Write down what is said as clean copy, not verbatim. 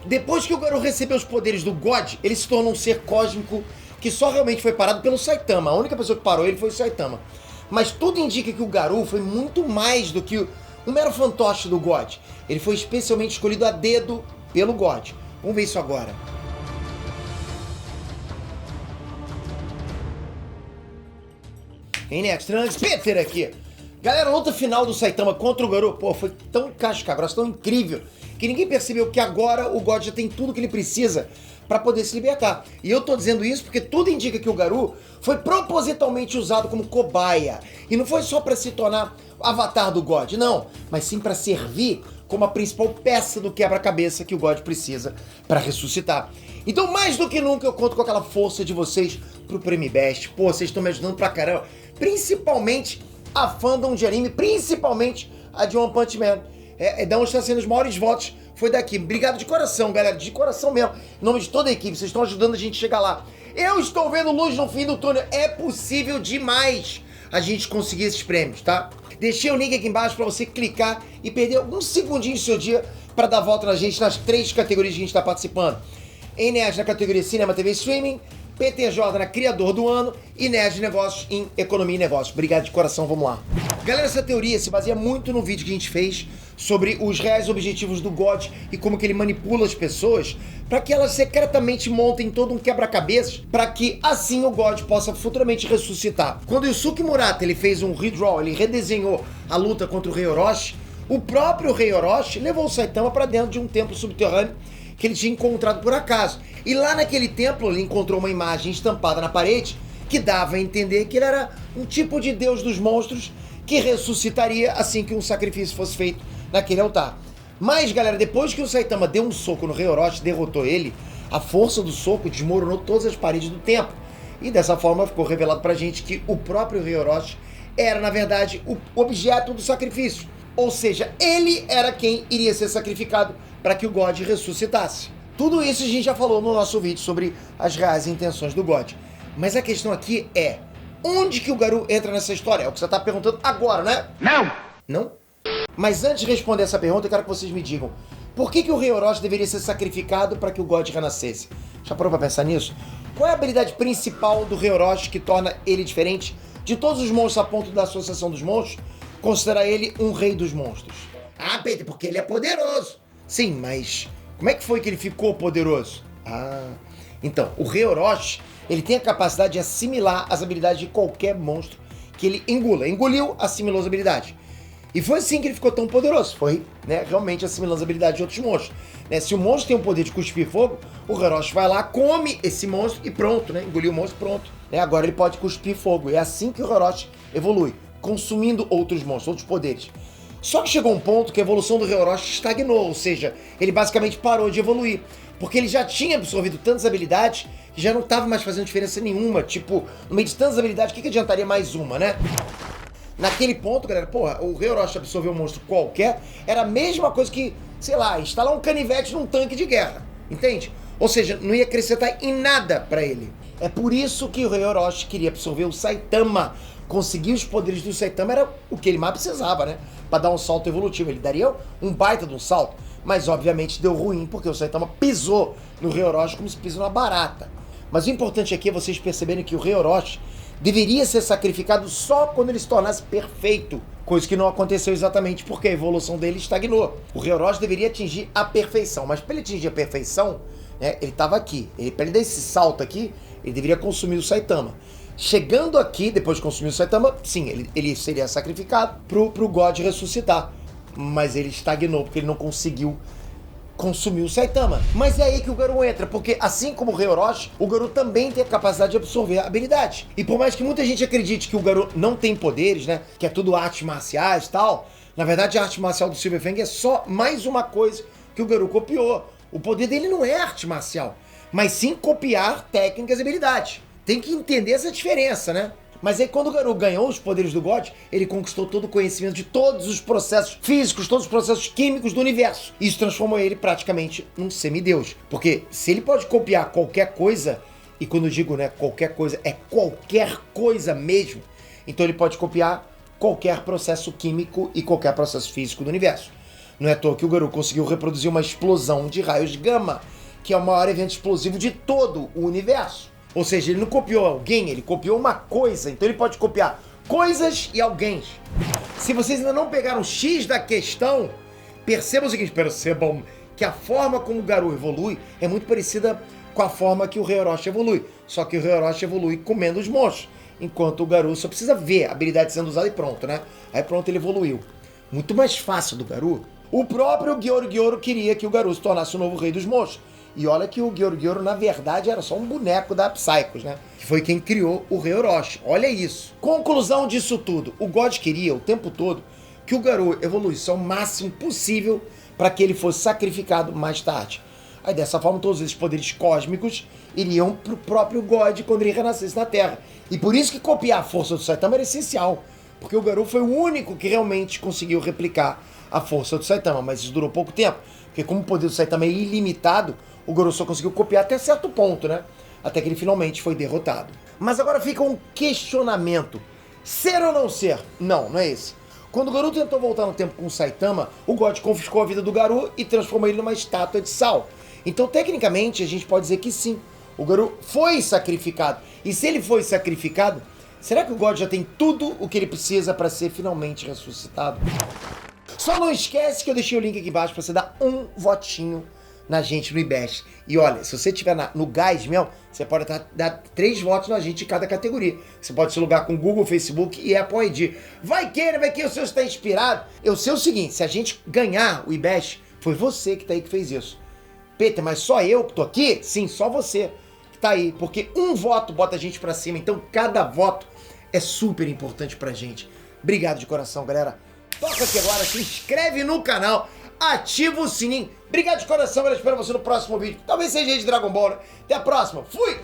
Depois que o Garou recebeu os poderes do God, ele se tornou um ser cósmico que só realmente foi parado pelo Saitama. A única pessoa que parou ele foi o Saitama. Mas tudo indica que o Garou foi muito mais do que um mero fantoche do God. Ele foi especialmente escolhido a dedo pelo God. Vamos ver isso agora. Hein, Next? Peter aqui. Galera, a luta final do Saitama contra o Garou, pô, foi tão casca-grossa, tão incrível, que ninguém percebeu que agora o God já tem tudo que ele precisa para poder se libertar. E eu tô dizendo isso porque tudo indica que o Garou foi propositalmente usado como cobaia. E não foi só para se tornar avatar do God, não, mas sim para servir como a principal peça do quebra-cabeça que o God precisa para ressuscitar. Então, mais do que nunca, eu conto com aquela força de vocês pro Prêmio Best. Pô, vocês estão me ajudando pra caramba. Principalmente a fandom de anime, principalmente a de One Punch Man. Da onde está sendo os maiores votos foi daqui. Obrigado de coração, galera, de coração mesmo. Em nome de toda a equipe, vocês estão ajudando a gente a chegar lá. Eu estou vendo luz no fim do túnel. É possível demais a gente conseguir esses prêmios, tá? Deixei o link aqui embaixo para você clicar e perder alguns segundinhos do seu dia para dar volta na gente nas 3 categorias que a gente está participando. Nerd na categoria Cinema, TV e Streaming, PTJ na Criador do Ano e Nerd de Negócios em Economia e Negócios. Obrigado de coração, vamos lá. Galera, essa teoria se baseia muito no vídeo que a gente fez sobre os reais objetivos do God e como que ele manipula as pessoas para que elas secretamente montem todo um quebra-cabeças para que assim o God possa futuramente ressuscitar. Quando o Yusuke Murata ele fez um redraw, ele redesenhou a luta contra o Rei Orochi, o próprio Rei Orochi levou o Saitama para dentro de um templo subterrâneo que ele tinha encontrado por acaso. E lá naquele templo ele encontrou uma imagem estampada na parede que dava a entender que ele era um tipo de deus dos monstros que ressuscitaria assim que um sacrifício fosse feito naquele altar. Mas, galera, depois que o Saitama deu um soco no Rei Orochi, derrotou ele, a força do soco desmoronou todas as paredes do templo. E dessa forma ficou revelado pra gente que o próprio Rei Orochi era, na verdade, o objeto do sacrifício. Ou seja, ele era quem iria ser sacrificado para que o God ressuscitasse. Tudo isso a gente já falou no nosso vídeo sobre as reais intenções do God. Mas a questão aqui é, onde que o Garou entra nessa história? É o que você tá perguntando agora, né? Não! Não? Mas antes de responder essa pergunta, eu quero que vocês me digam, por que o Rei Orochi deveria ser sacrificado para que o God renascesse? Já parou pra pensar nisso? Qual é a habilidade principal do Rei Orochi que torna ele diferente de todos os monstros a ponto da Associação dos Monstros considerar ele um rei dos monstros? Ah, Peter, porque ele é poderoso. Sim, mas como é que foi que ele ficou poderoso? Então, o Rei Orochi, ele tem a capacidade de assimilar as habilidades de qualquer monstro que ele engula. Engoliu, assimilou as habilidades. E foi assim que ele ficou tão poderoso. Foi, né, realmente assimilando as habilidades de outros monstros. Né, se o monstro tem o poder de cuspir fogo, o Rei Orochi vai lá, come esse monstro e pronto, né? Engoliu o monstro, pronto. Né, agora ele pode cuspir fogo. É assim que o Rei Orochi evolui, consumindo outros monstros, outros poderes. Só que chegou um ponto que a evolução do Rei Orochi estagnou, ou seja, ele basicamente parou de evoluir. Porque ele já tinha absorvido tantas habilidades que já não estava mais fazendo diferença nenhuma. Tipo, no meio de tantas habilidades, o que adiantaria mais uma, né? Naquele ponto, galera, porra, o Rei Orochi absorver um monstro qualquer era a mesma coisa que, sei lá, instalar um canivete num tanque de guerra, entende? Ou seja, não ia acrescentar em nada pra ele. É por isso que o Rei Orochi queria absorver o Saitama. Conseguir os poderes do Saitama era o que ele mais precisava, né? Pra dar um salto evolutivo. Ele daria um baita de um salto. Mas, obviamente, deu ruim, porque o Saitama pisou no Rei Orochi como se pisa numa barata. Mas o importante aqui é vocês perceberem que o Rei Orochi deveria ser sacrificado só quando ele se tornasse perfeito. Coisa que não aconteceu exatamente porque a evolução dele estagnou. O Rei Orochi deveria atingir a perfeição. Mas para ele atingir a perfeição, né, ele estava aqui. Para ele dar esse salto aqui, ele deveria consumir o Saitama. Chegando aqui, depois de consumir o Saitama, sim, ele seria sacrificado pro God ressuscitar. Mas ele estagnou, porque ele não conseguiu consumir o Saitama. Mas é aí que o Garou entra, porque assim como o Rei Orochi, o Garou também tem a capacidade de absorver a habilidade. E por mais que muita gente acredite que o Garou não tem poderes, né, que é tudo artes marciais e tal, na verdade a arte marcial do Silver Fang é só mais uma coisa que o Garou copiou. O poder dele não é arte marcial, mas sim copiar técnicas e habilidades. Tem que entender essa diferença, né? Mas aí quando o Garou ganhou os poderes do God, ele conquistou todo o conhecimento de todos os processos físicos, todos os processos químicos do universo. Isso transformou ele praticamente num semideus. Porque se ele pode copiar qualquer coisa, e quando eu digo, né, qualquer coisa, é qualquer coisa mesmo, então ele pode copiar qualquer processo químico e qualquer processo físico do universo. Não é à toa que o Garou conseguiu reproduzir uma explosão de raios gama, que é o maior evento explosivo de todo o universo. Ou seja, ele não copiou alguém, ele copiou uma coisa. Então ele pode copiar coisas e alguém. Se vocês ainda não pegaram o X da questão, percebam o seguinte, percebam que a forma como o Garou evolui é muito parecida com a forma que o Rei Orochi evolui. Só que o Rei Orochi evolui comendo os monstros, enquanto o Garou só precisa ver a habilidade sendo usada e pronto, né? Aí pronto, ele evoluiu. Muito mais fácil do Garou. O próprio Gyoru queria que o Garou se tornasse o novo rei dos monstros. E olha que o Gyoru, na verdade, era só um boneco da Psychos, né? Que foi quem criou o Rei Orochi. Olha isso. Conclusão disso tudo. O God queria, o tempo todo, que o Garou evoluísse ao máximo possível para que ele fosse sacrificado mais tarde. Aí, dessa forma, todos esses poderes cósmicos iriam pro próprio God quando ele renascesse na Terra. E por isso que copiar a força do Saitama era essencial. Porque o Garou foi o único que realmente conseguiu replicar a força do Saitama. Mas isso durou pouco tempo. Porque como o poder do Saitama é ilimitado, o Garou só conseguiu copiar até certo ponto, né? Até que ele finalmente foi derrotado. Mas agora fica um questionamento. Ser ou não ser? Não, não é esse. Quando o Garou tentou voltar no tempo com o Saitama, o God confiscou a vida do Garou e transformou ele numa estátua de sal. Então, tecnicamente, a gente pode dizer que sim, o Garou foi sacrificado. E se ele foi sacrificado, será que o God já tem tudo o que ele precisa para ser finalmente ressuscitado? Só não esquece que eu deixei o link aqui embaixo para você dar um votinho na gente no IBEST. E olha, se você estiver no gás mesmo, você pode dar 3 votos na gente em cada categoria. Você pode se logar com Google, Facebook e Apple ID. Vai que o seu está inspirado. Eu sei o seguinte, se a gente ganhar o IBEST, foi você que tá aí que fez isso. Peter, mas só eu que tô aqui? Sim, só você que tá aí. Porque um voto bota a gente pra cima. Então cada voto é super importante pra gente. Obrigado de coração, galera. Toca aqui agora, se inscreve no canal, ativa o sininho. Obrigado de coração, galera. Espero você no próximo vídeo. Talvez seja de Dragon Ball, né? Até a próxima. Fui!